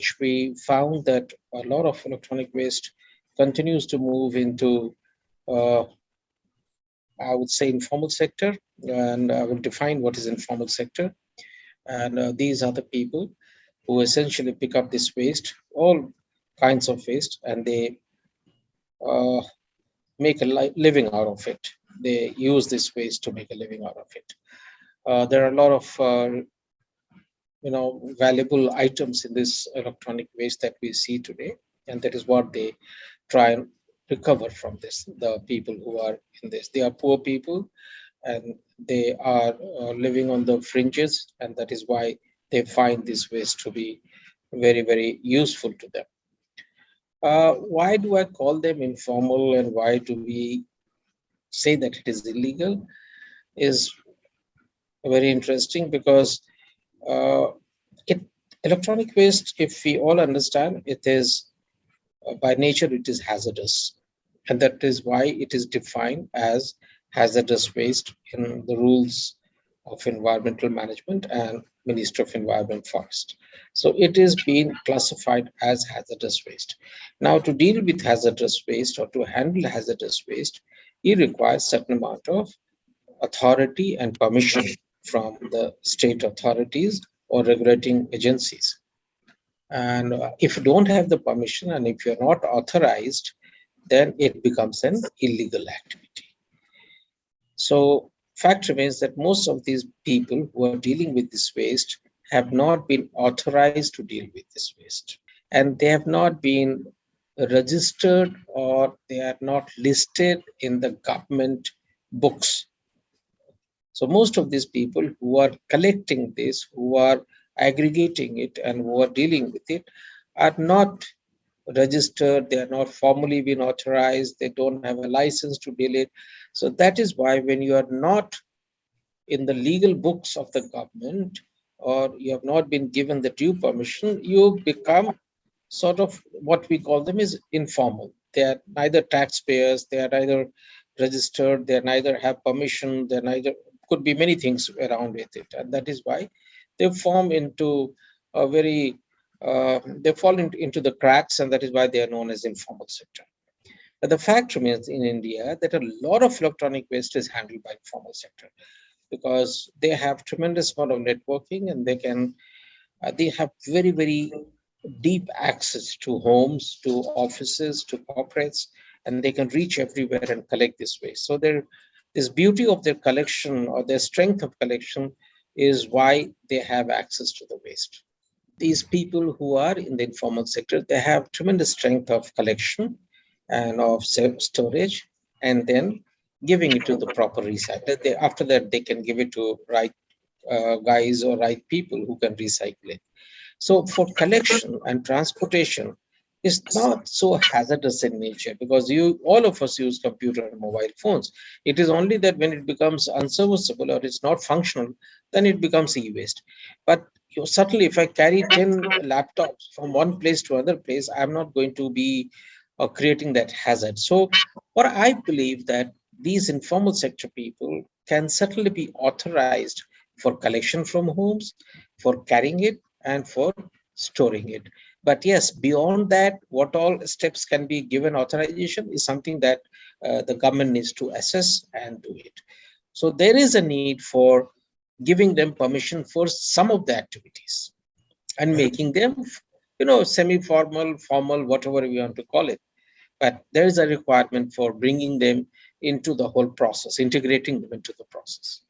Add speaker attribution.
Speaker 1: research, we found that a lot of electronic waste continues to move into, I would say, informal sector, and I will define what is informal sector. And these are the people who essentially pick up this waste, all kinds of waste, and they uh, make a living out of it. They use this waste to make a living out of it. There are a lot of valuable items in this electronic waste that we see today, and that is what they try and recover from this. The people who are in this, they are poor people, and they are living on the fringes, and that is why they find this waste to be very, very useful to them. Why do I call them informal, and why do we say that it is illegal? Is very interesting, because uh, it electronic waste, if we all understand, it is by nature it is hazardous, and that is why it is defined as hazardous waste in the rules of environmental management and Ministry of Environment Forest. So it is being classified as hazardous waste. Now, to deal with hazardous waste or to handle hazardous waste, it requires certain amount of authority and permission from the state authorities or regulating agencies. And if you don't have the permission and if you're not authorized, then it becomes an illegal activity. So fact remains that most of these people who are dealing with this waste have not been authorized to deal with this waste. And they have not been registered, or they are not listed in the government books. So most of these people who are collecting this, who are aggregating it, and who are dealing with it are not registered, they are not formally been authorized, they don't have a license to deal it. So that is why when you are not in the legal books of the government, or you have not been given the due permission, you become sort of what we call them is informal. They are neither taxpayers, they are neither registered, they neither have permission, they neither, could be many things around with it. And that is why they form into a very, they fall into the cracks, and that is why they are known as informal sector. But the fact remains in India that a lot of electronic waste is handled by informal sector, because they have tremendous amount of networking, and they have very, very deep access to homes, to offices, to corporates, and they can reach everywhere and collect this waste. So this beauty of their collection, or their strength of collection, is why they have access to the waste. These people who are in the informal sector, they have tremendous strength of collection and of storage, and then giving it to the proper recycler. After that, they can give it to right guys or right people who can recycle it. So for collection and transportation, is not so hazardous in nature, because all of us use computer and mobile phones. It is only that when it becomes unserviceable or it's not functional, then it becomes e-waste. But certainly, if I carry 10 laptops from one place to another place, I'm not going to be creating that hazard. So what I believe that these informal sector people can certainly be authorized for collection from homes, for carrying it, and for storing it. But yes, beyond that, what all steps can be given authorization is something that the government needs to assess and do it. So there is a need for giving them permission for some of the activities and making them, semi-formal, formal, whatever we want to call it. But there is a requirement for bringing them into the whole process, integrating them into the process.